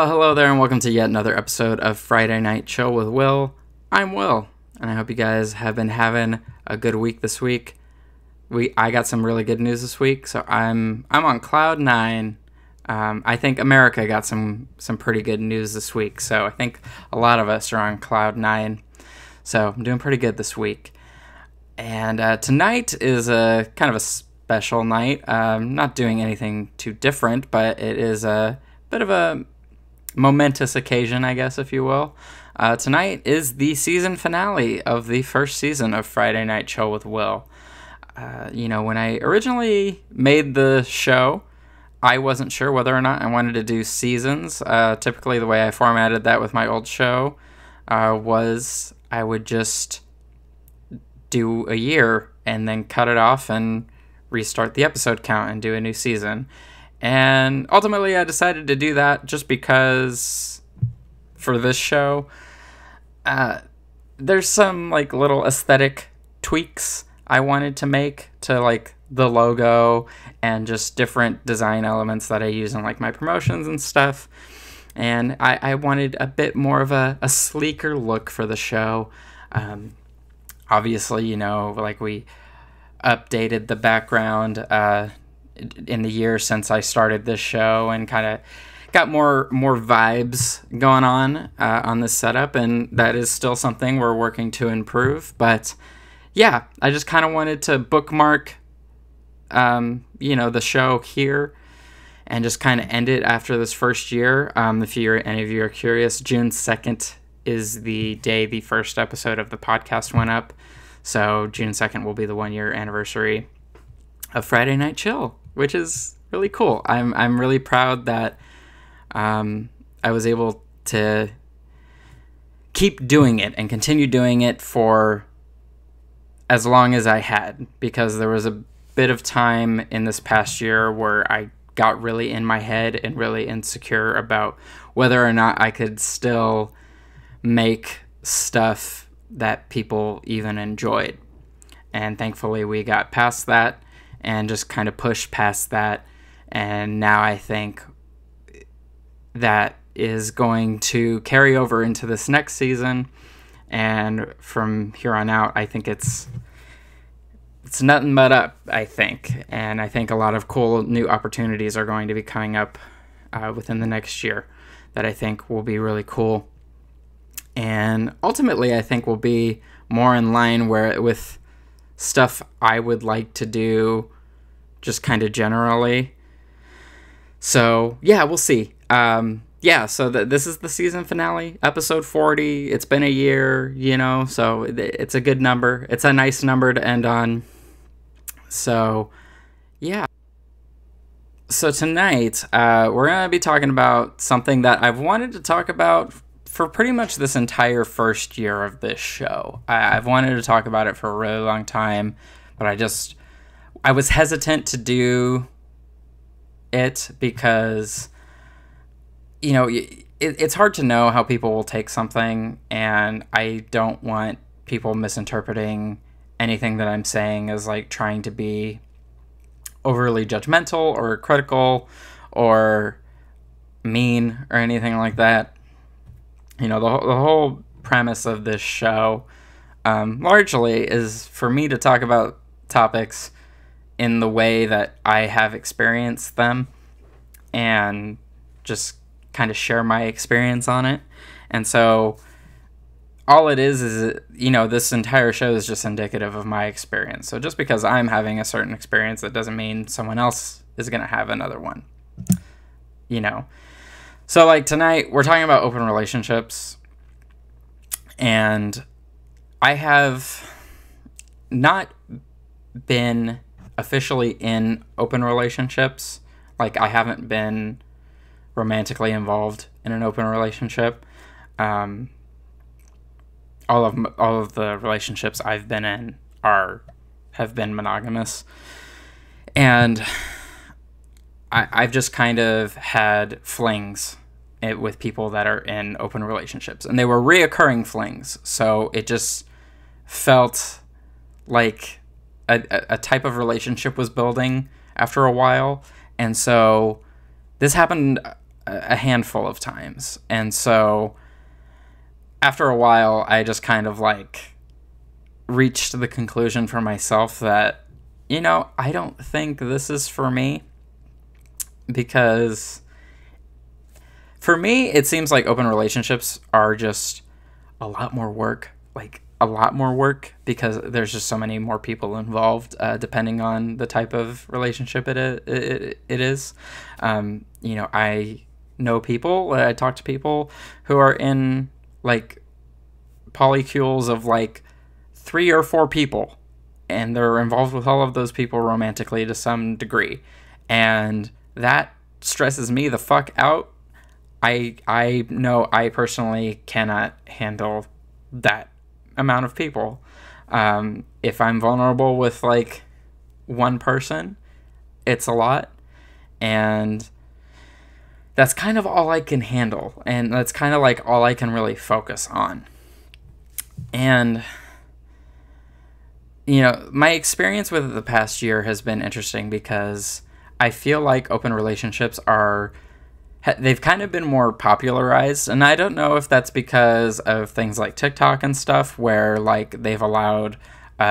Well, hello there, and welcome to yet another episode of Friday Night Chill with Will. I'm Will, and I hope you guys have been having a good week this week. I got some really good news this week, so I'm on cloud nine. I think America got some pretty good news this week, so I think a lot of us are on cloud nine. So I'm doing pretty good this week. And tonight is a kind of a special night. Not doing anything too different, but it is a bit of a momentous occasion, I guess, if you will. Tonight is the season finale of the first season of Friday Night Chill with Will. When I originally made the show, I wasn't sure whether or not I wanted to do seasons. Typically, the way I formatted that with my old show was I would just do a year and then cut it off and restart the episode count and do a new season. And ultimately, I decided to do that just because for this show, there's some like little aesthetic tweaks I wanted to make to like the logo and just different design elements that I use in like my promotions and stuff. And I wanted a bit more of a sleeker look for the show. Obviously, like we updated the background in the year since I started this show and kind of got more vibes going on this setup, and that is still something we're working to improve. But yeah, I just kind of wanted to bookmark the show here and just kind of end it after this first year. If any of you are curious, June 2nd is the day the first episode of the podcast went up. So June 2nd will be the 1 year anniversary of Friday Night Chill, which is really cool. I'm really proud that I was able to keep doing it and continue doing it for as long as I had, because there was a bit of time in this past year where I got really in my head and really insecure about whether or not I could still make stuff that people even enjoyed. And thankfully we got past that and just kind of pushed past that. And now I think that is going to carry over into this next season. And from here on out, I think it's nothing but up, I think. And I think a lot of cool new opportunities are going to be coming up within the next year that I think will be really cool. And ultimately, I think will be more in line with stuff I would like to do just kind of generally. So, yeah, we'll see. This is the season finale, episode 40. It's been a year, so it's a good number. It's a nice number to end on. So, yeah. So tonight, we're going to be talking about something that I've wanted to talk about for pretty much this entire first year of this show. I've wanted to talk about it for a really long time, but I was hesitant to do it because, it's hard to know how people will take something, and I don't want people misinterpreting anything that I'm saying as like trying to be overly judgmental or critical or mean or anything like that. The whole premise of this show largely is for me to talk about topics in the way that I have experienced them and just kind of share my experience on it. And so all it is this entire show is just indicative of my experience. So just because I'm having a certain experience, that doesn't mean someone else is going to have another one. So like tonight, we're talking about open relationships, and I have not been officially in open relationships. Like I haven't been romantically involved in an open relationship. All of the relationships I've been in have been monogamous, and I've just kind of had flings with people that are in open relationships, and they were reoccurring flings. So it just felt like a type of relationship was building after a while. And so this happened a handful of times. And so after a while, I just kind of like reached the conclusion for myself that, I don't think this is for me, because for me, it seems like open relationships are just a lot more work, because there's just so many more people involved, depending on the type of relationship it is. I know people, I talk to people who are in like polycules of like 3 or 4 people, and they're involved with all of those people romantically to some degree, and that stresses me the fuck out. I know I personally cannot handle that amount of people. If I'm vulnerable with like one person, it's a lot, and that's kind of all I can handle, and that's kind of like all I can really focus on. And my experience with it the past year has been interesting, because I feel like open relationships they've kind of been more popularized, and I don't know if that's because of things like TikTok and stuff, where like they've allowed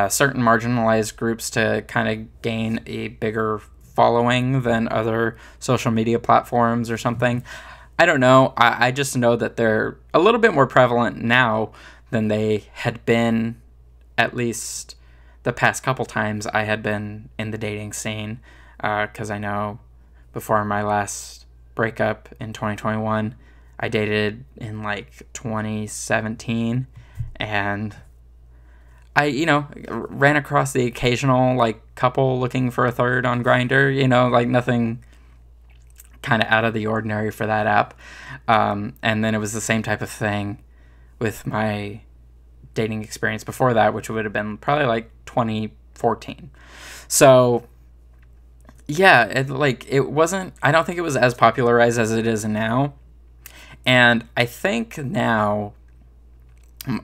certain marginalized groups to kind of gain a bigger following than other social media platforms or something. I don't know. I just know that they're a little bit more prevalent now than they had been, at least the past couple times I had been in the dating scene, because I know before my last breakup in 2021, I dated in like 2017, and I ran across the occasional like couple looking for a third on Grindr, like nothing kind of out of the ordinary for that app. And then it was the same type of thing with my dating experience before that, which would have been probably like 2014. So yeah, it wasn't, I don't think it was as popularized as it is now. And I think now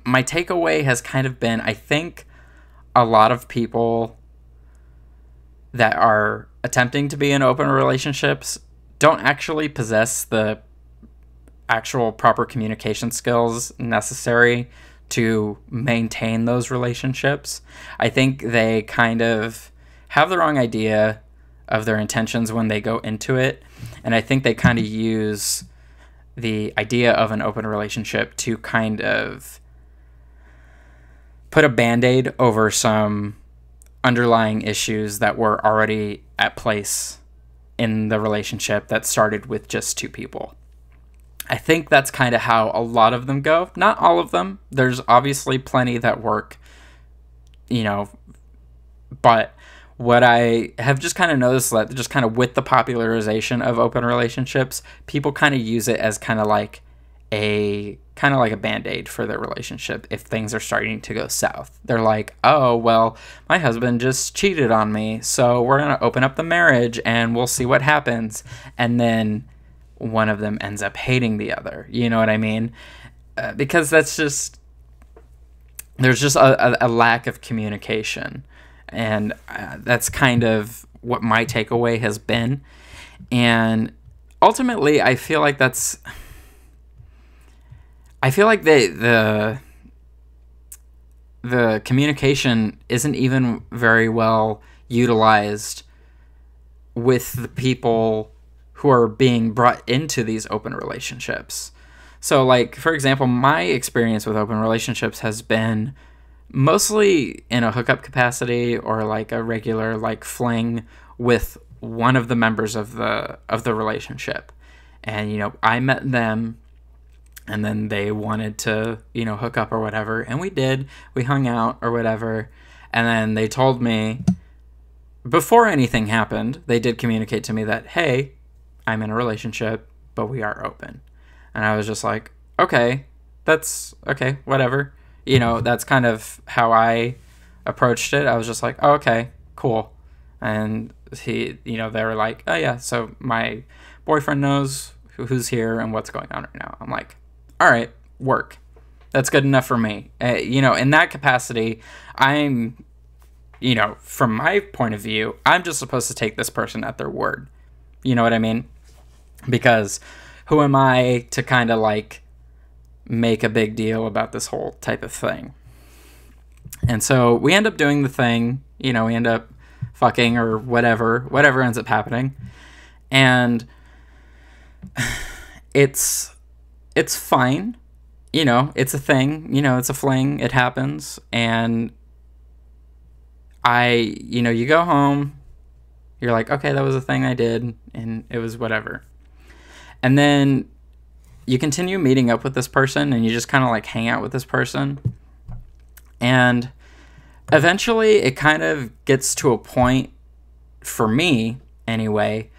my takeaway has kind of been, I think a lot of people that are attempting to be in open relationships don't actually possess the actual proper communication skills necessary to maintain those relationships. I think they kind of have the wrong idea of their intentions when they go into it, and I think they kind of use the idea of an open relationship to kind of put a band-aid over some underlying issues that were already at place in the relationship that started with just 2 people. I think that's kind of how a lot of them go. Not all of them. There's obviously plenty that work, but what I have just kind of noticed that just kind of with the popularization of open relationships, people kind of use it as kind of like a band-aid for their relationship if things are starting to go south. They're like, oh, well, my husband just cheated on me, so we're going to open up the marriage and we'll see what happens. And then one of them ends up hating the other. You know what I mean? Because there's just a lack of communication. And that's kind of what my takeaway has been. And ultimately, I feel like the communication isn't even very well utilized with the people who are being brought into these open relationships. So, like, for example, my experience with open relationships has been mostly in a hookup capacity, or like a regular like fling with one of the members of the relationship. And I met them, and then they wanted to hook up or whatever, and we hung out or whatever, and then they told me before anything happened, they did communicate to me that, hey, I'm in a relationship, but we are open. And I was just like, okay, that's okay, whatever. That's kind of how I approached it. I was just like, oh, okay, cool. And they were like, oh yeah, so my boyfriend knows who's here and what's going on right now. I'm like, all right, work. That's good enough for me. In that capacity, I'm, from my point of view, I'm just supposed to take this person at their word. You know what I mean? Because who am I to kind of like make a big deal about this whole type of thing? And so we end up doing the thing, we end up fucking or whatever ends up happening. And it's fine. It's a thing, it's a fling, it happens. And you go home, you're like, okay, that was a thing I did, and it was whatever. And then you continue meeting up with this person, and you just kind of like hang out with this person. And eventually it kind of gets to a point, for me anyway,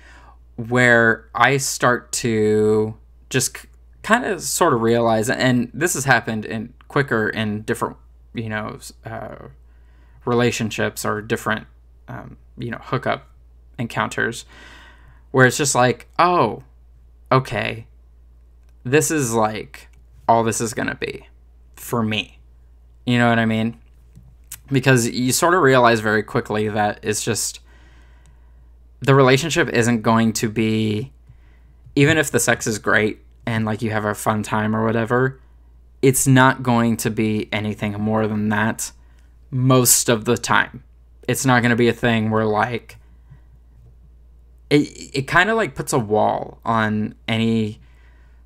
where I start to just kind of sort of realize, and this has happened quicker in different, relationships or different, hookup encounters, where it's just like, oh, okay, this is like all this is going to be for me. You know what I mean? Because you sort of realize very quickly that it's just, the relationship isn't going to be, even if the sex is great and like you have a fun time or whatever, it's not going to be anything more than that most of the time. It's not going to be a thing where like, it kind of like puts a wall on any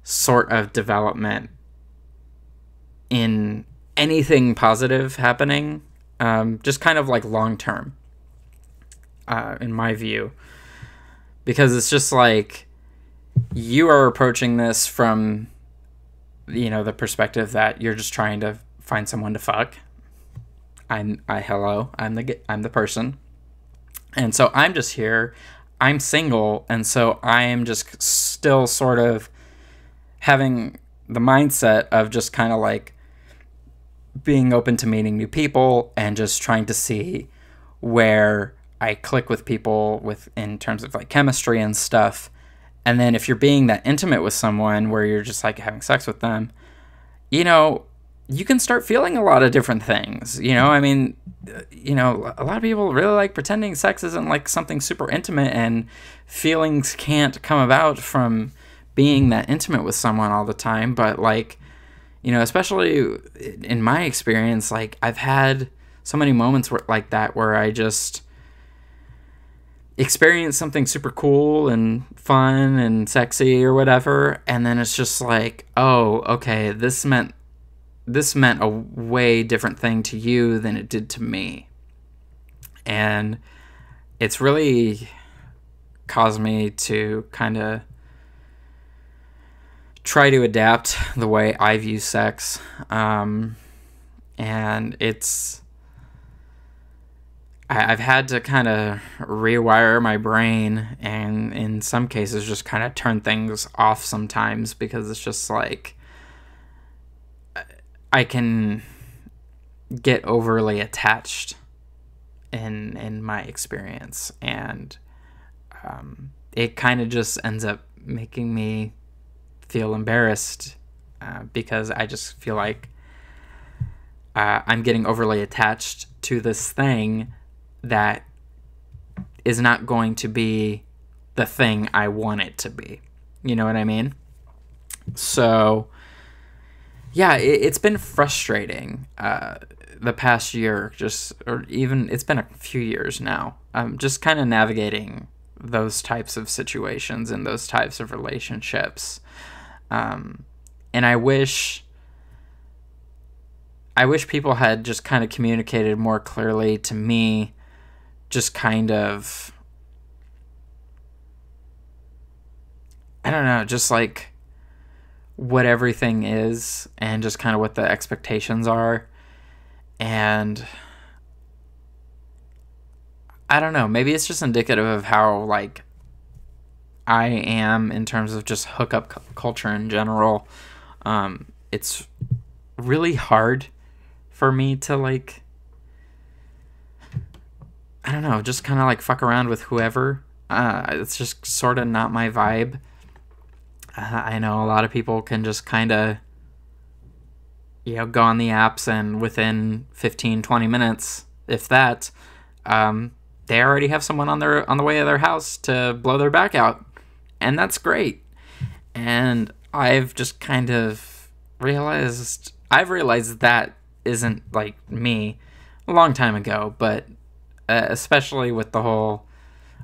sort of development in anything positive happening, just kind of like long term, in my view, because it's just like you are approaching this from the perspective that you're just trying to find someone to fuck. I'm the person, and so I'm just here. I'm single, and so I am just still sort of having the mindset of just kind of like being open to meeting new people and just trying to see where I click with people in terms of like chemistry and stuff. And then if you're being that intimate with someone where you're just like having sex with them, you can start feeling a lot of different things. I mean, a lot of people really like pretending sex isn't like something super intimate, and feelings can't come about from being that intimate with someone all the time. But like, especially in my experience, like I've had so many moments like that where I just experience something super cool and fun and sexy or whatever, and then it's just like, oh, okay, this meant a way different thing to you than it did to me. And it's really caused me to kind of try to adapt the way I view sex. And I've had to kind of rewire my brain, and in some cases just kind of turn things off sometimes, because it's just like I can get overly attached in my experience, and it kind of just ends up making me feel embarrassed, because I just feel like I'm getting overly attached to this thing that is not going to be the thing I want it to be. You know what I mean? So yeah, it's been frustrating the past year, or even it's been a few years now. Just kind of navigating those types of situations and those types of relationships. And I wish people had just kind of communicated more clearly to me, just kind of, I don't know, just like what everything is and just kind of what the expectations are. And I don't know, maybe it's just indicative of how like I am in terms of just hookup culture in general. It's really hard for me to like, I don't know, just kind of like fuck around with whoever. It's just sort of not my vibe. I know a lot of people can just kind of, go on the apps, and within 15-20 minutes, if that, they already have someone on the way to their house to blow their back out, and that's great. And I've just kind of realized that isn't like me a long time ago, but especially with the whole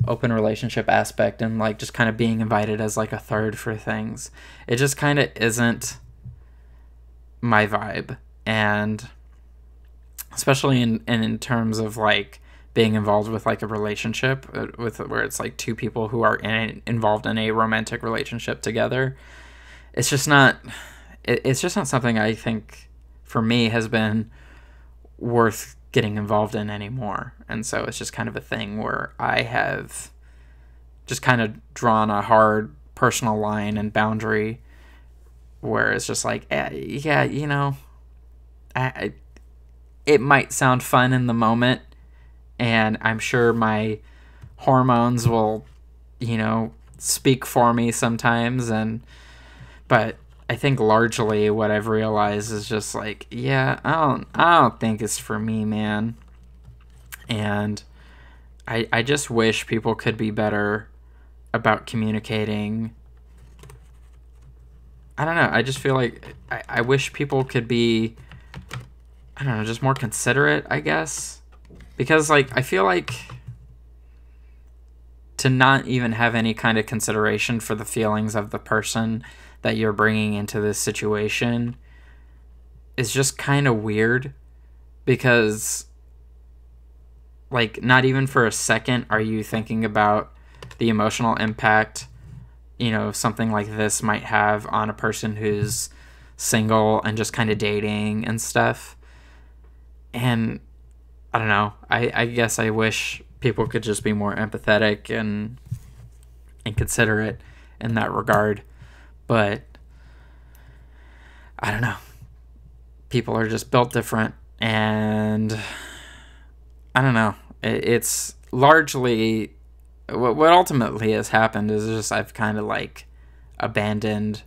open relationship aspect and like just kind of being invited as like a third for things, it just kind of isn't my vibe. And especially in terms of like being involved with like a relationship with where it's like two people who are involved in a romantic relationship together, it's just not something I think for me has been worth getting involved in anymore. And so it's just kind of a thing where I have just kind of drawn a hard personal line and boundary where it's just like, yeah, you know, it might sound fun in the moment, and I'm sure my hormones will, you know, speak for me sometimes, but I think largely what I've realized is just like, yeah, I don't think it's for me, man. And I just wish people could be better about communicating. I don't know. I just feel like I wish people could be, I don't know, just more considerate, I guess. Because, like, I feel like to not even have any kind of consideration for the feelings of the person that you're bringing into this situation is just kind of weird. Because, like, not even for a second are you thinking about the emotional impact, you know, something like this might have on a person who's single and just kind of dating and stuff. And I don't know. I guess I wish people could just be more empathetic and considerate in that regard. But I don't know. People are just built different, and I don't know. It's largely what ultimately has happened is just I've kind of like abandoned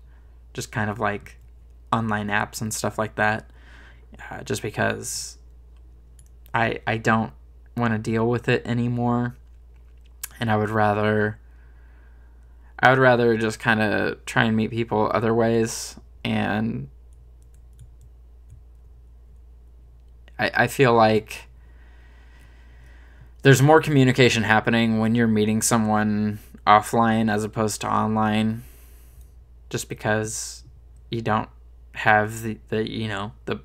just kind of like online apps and stuff like that, just because I don't want to deal with it anymore, and I would rather just kind of try and meet people other ways. And I feel like there's more communication happening when you're meeting someone offline as opposed to online, just because you don't have the you know, the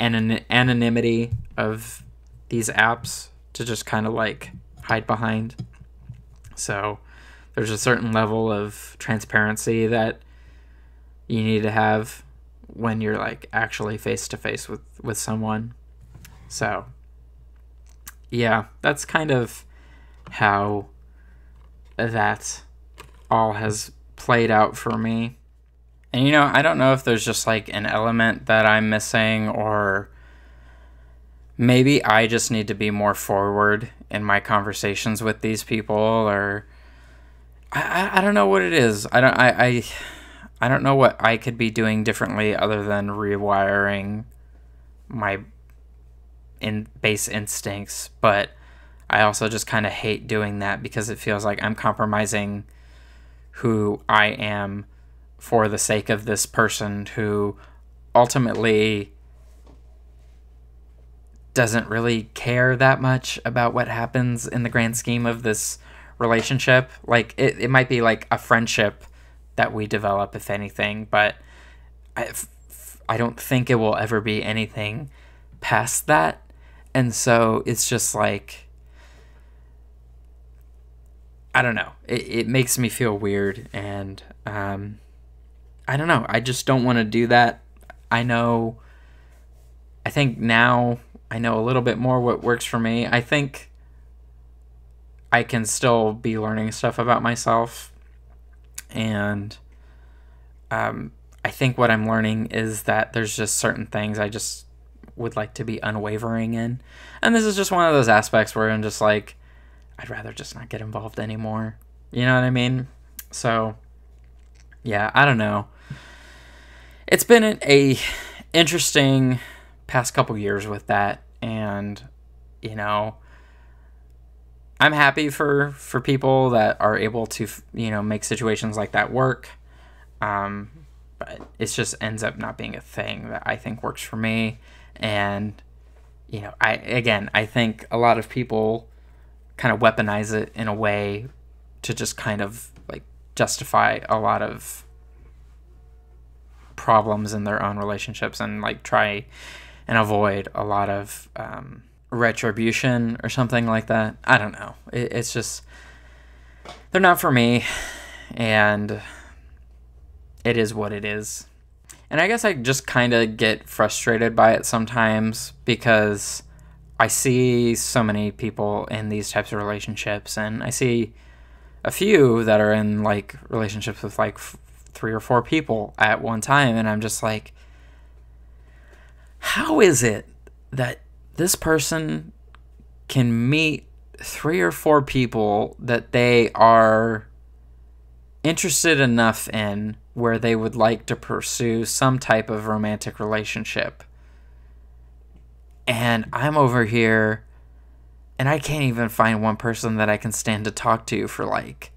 anonymity of these apps to just kind of like hide behind. So there's a certain level of transparency that you need to have when you're like actually face to face with someone. So yeah, that's kind of how that all has played out for me. And you know, I don't know if there's just like an element that I'm missing, or maybe I just need to be more forward in my conversations with these people, or I don't know what it is. I don't know what I could be doing differently other than rewiring my base instincts, but I also just kind of hate doing that because it feels like I'm compromising who I am for the sake of this person who ultimately doesn't really care that much about what happens in the grand scheme of this relationship. Like it might be like a friendship that we develop, if anything, but I don't think it will ever be anything past that. And so it's just like, I don't know. It makes me feel weird, and I don't know. I just don't want to do that. I think now I know a little bit more what works for me. I think I can still be learning stuff about myself, and I think what I'm learning is that there's just certain things I just would like to be unwavering in. And this is just one of those aspects where I'm just like, I'd rather just not get involved anymore. You know what I mean? So, yeah, I don't know. It's been a interesting past couple years with that, and, you know, I'm happy for people that are able to, you know, make situations like that work. But it just ends up not being a thing that I think works for me. And, I think a lot of people kind of weaponize it in a way to just kind of like justify a lot of problems in their own relationships and like try and avoid a lot of retribution or something like that. I don't know. It's just, they're not for me, and it is what it is. And I guess I just kind of get frustrated by it sometimes because I see so many people in these types of relationships, and I see a few that are in like relationships with like 3 or 4 people at one time, and I'm just like, how is it that this person can meet 3 or 4 people that they are interested enough in where they would like to pursue some type of romantic relationship, and I'm over here and I can't even find one person that I can stand to talk to for like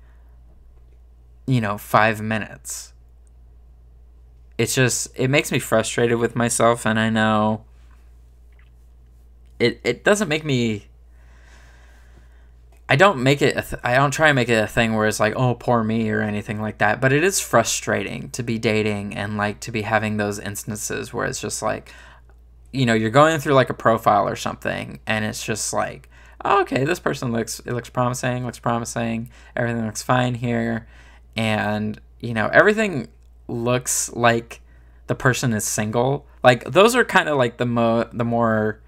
5 minutes. It makes me frustrated with myself, and I know it doesn't make me, I don't make it I don't try and make it a thing where it's like, oh, poor me or anything like that, but it is frustrating to be dating and like to be having those instances where it's just like, you're going through like a profile or something, and it's just like, oh, okay, this person looks promising, everything looks fine here, and everything looks like the person is single. Like, those are kind of like the more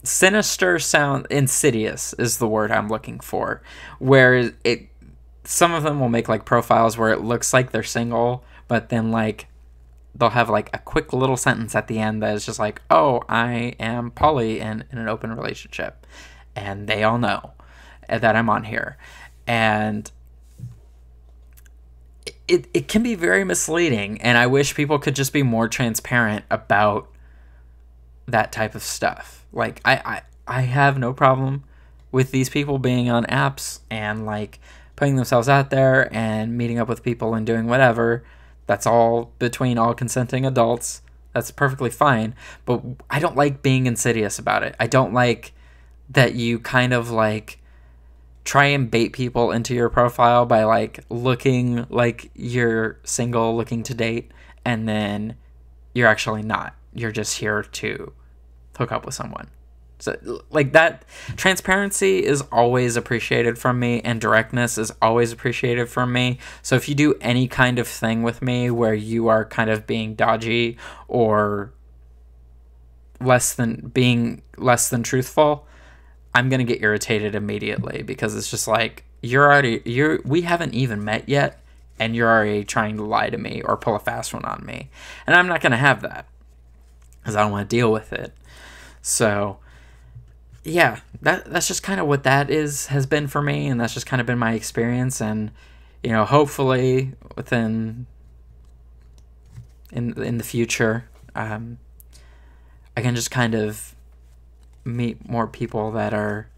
sinister sound. Insidious is the word I'm looking for, where some of them will make like profiles where it looks like they're single, but then like they'll have like a quick little sentence at the end that is just like, oh, I am poly and in an open relationship, and they all know that I'm on here. And it can be very misleading, and I wish people could just be more transparent about that type of stuff. Like, I have no problem with these people being on apps and like putting themselves out there and meeting up with people and doing whatever. That's all between all consenting adults. That's perfectly fine. But I don't like being insidious about it. I don't like that you kind of like try and bait people into your profile by like looking like you're single, looking to date, and then you're actually not. You're just here to hook up with someone. So like, that transparency is always appreciated from me, and directness is always appreciated from me. So if you do any kind of thing with me where you are kind of being dodgy or less than truthful, I'm going to get irritated immediately, because it's just like, we haven't even met yet, and you're already trying to lie to me or pull a fast one on me. And I'm not going to have that, because I don't want to deal with it. So yeah, that's just kind of what that has been for me, and that's just kind of been my experience. And hopefully in the future, I can just kind of meet more people that are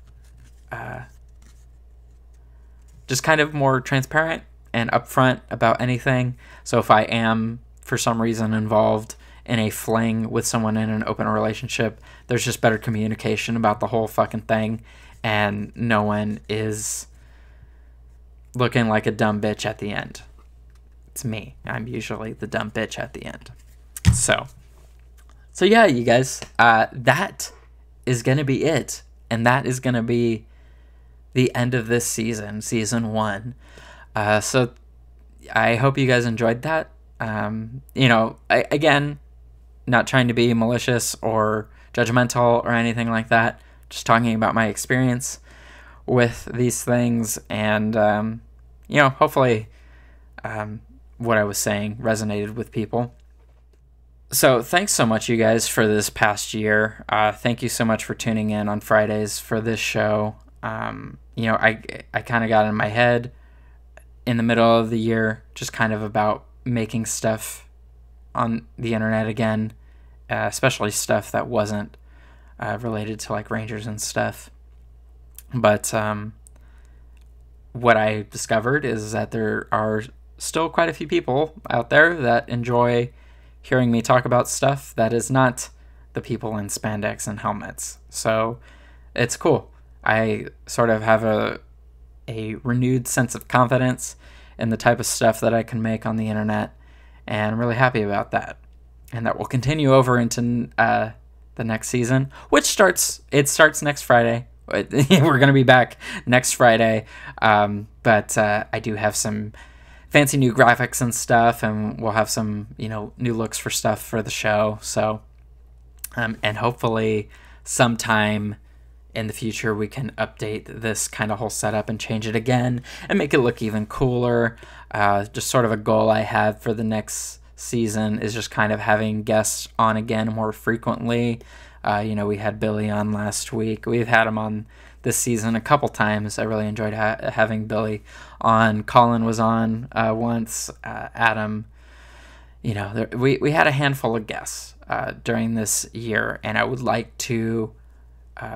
just kind of more transparent and upfront about anything. So if I am for some reason involved in a fling with someone in an open relationship, there's just better communication about the whole fucking thing, and no one is looking like a dumb bitch at the end. It's me. I'm usually the dumb bitch at the end. So yeah, you guys, that is going to be it. And that is going to be the end of this season 1. So I hope you guys enjoyed that. Again, not trying to be malicious or judgmental or anything like that. Just talking about my experience with these things, and hopefully what I was saying resonated with people. So thanks so much, you guys, for this past year. Thank you so much for tuning in on Fridays for this show. I kind of got in my head in the middle of the year, just kind of about making stuff on the internet again, especially stuff that wasn't related to like Rangers and stuff. But what I discovered is that there are still quite a few people out there that enjoy hearing me talk about stuff that is not the people in spandex and helmets. So it's cool. I sort of have a renewed sense of confidence in the type of stuff that I can make on the internet, and I'm really happy about that. And that will continue over into the next season, which starts next Friday. We're going to be back next Friday, but I do have some fancy new graphics and stuff, and we'll have some, new looks for stuff for the show. So, and hopefully sometime in the future we can update this kind of whole setup and change it again and make it look even cooler. Just sort of a goal I have for the next season is just kind of having guests on again more frequently. We had Billy on last week. We've had him on this season a couple times. I really enjoyed having Billy on. Colin was on once. Adam. We had a handful of guests during this year, and I would like to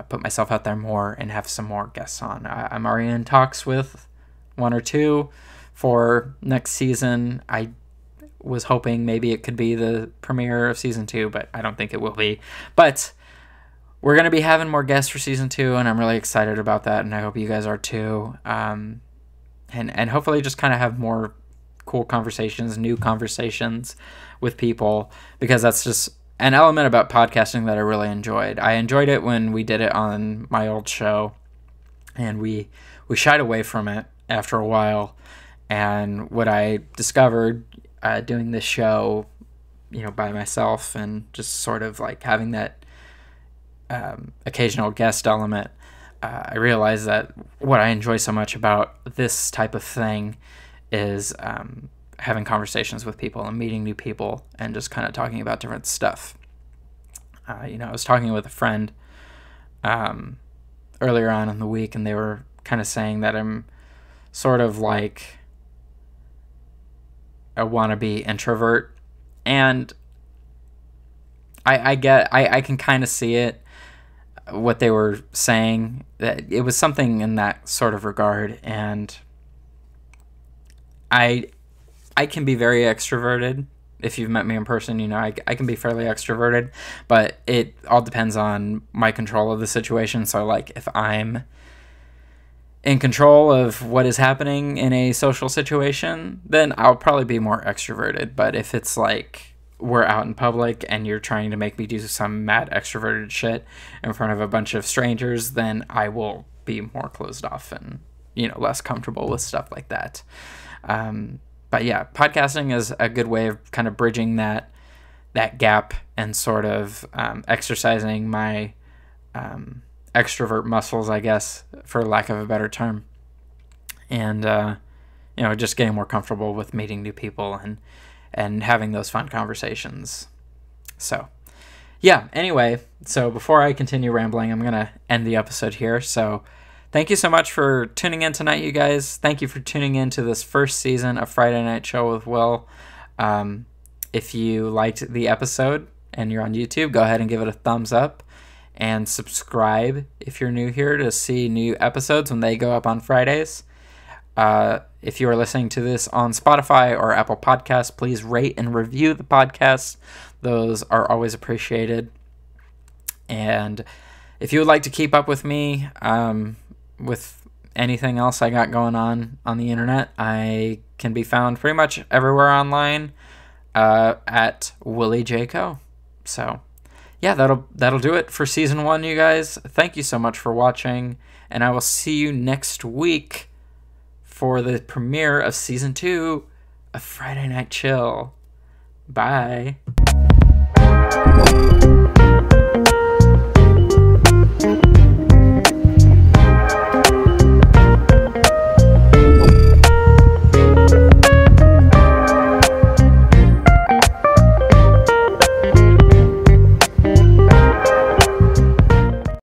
put myself out there more and have some more guests on. I'm already in talks with one or two for next season. I was hoping maybe it could be the premiere of season 2, but I don't think it will be. But we're going to be having more guests for season 2, and I'm really excited about that, and I hope you guys are too. And hopefully just kind of have more cool conversations, new conversations with people, because that's just an element about podcasting that I really enjoyed. I enjoyed it when we did it on my old show, and we shied away from it after a while. And what I discovered doing this show, by myself, and just sort of like having that occasional guest element, I realized that what I enjoy so much about this type of thing is having conversations with people and meeting new people and just kind of talking about different stuff. I was talking with a friend earlier on in the week, and they were kind of saying that I'm sort of like a wannabe introvert, and I can kind of see it, what they were saying, that it was something in that sort of regard, and I can be very extroverted. If you've met me in person, I can be fairly extroverted, but it all depends on my control of the situation. So, like, if I'm in control of what is happening in a social situation, then I'll probably be more extroverted. But if it's like we're out in public and you're trying to make me do some mad extroverted shit in front of a bunch of strangers, then I will be more closed off and, less comfortable with stuff like that. But yeah, podcasting is a good way of kind of bridging that gap and sort of exercising my extrovert muscles, I guess, for lack of a better term. And, just getting more comfortable with meeting new people and having those fun conversations. So, yeah, anyway, so before I continue rambling, I'm going to end the episode here. So, thank you so much for tuning in tonight, you guys. Thank you for tuning in to this first season of Friday Night Chill with Will. If you liked the episode and you're on YouTube, go ahead and give it a thumbs up. And subscribe if you're new here to see new episodes when they go up on Fridays. If you are listening to this on Spotify or Apple Podcasts, please rate and review the podcast. Those are always appreciated. And if you would like to keep up with me, with anything else I got going on the internet, I can be found pretty much everywhere online at Willie J. Co. So, yeah, that'll do it for season 1, you guys. Thank you so much for watching, and I will see you next week for the premiere of season 2 of Friday Night Chill. Bye.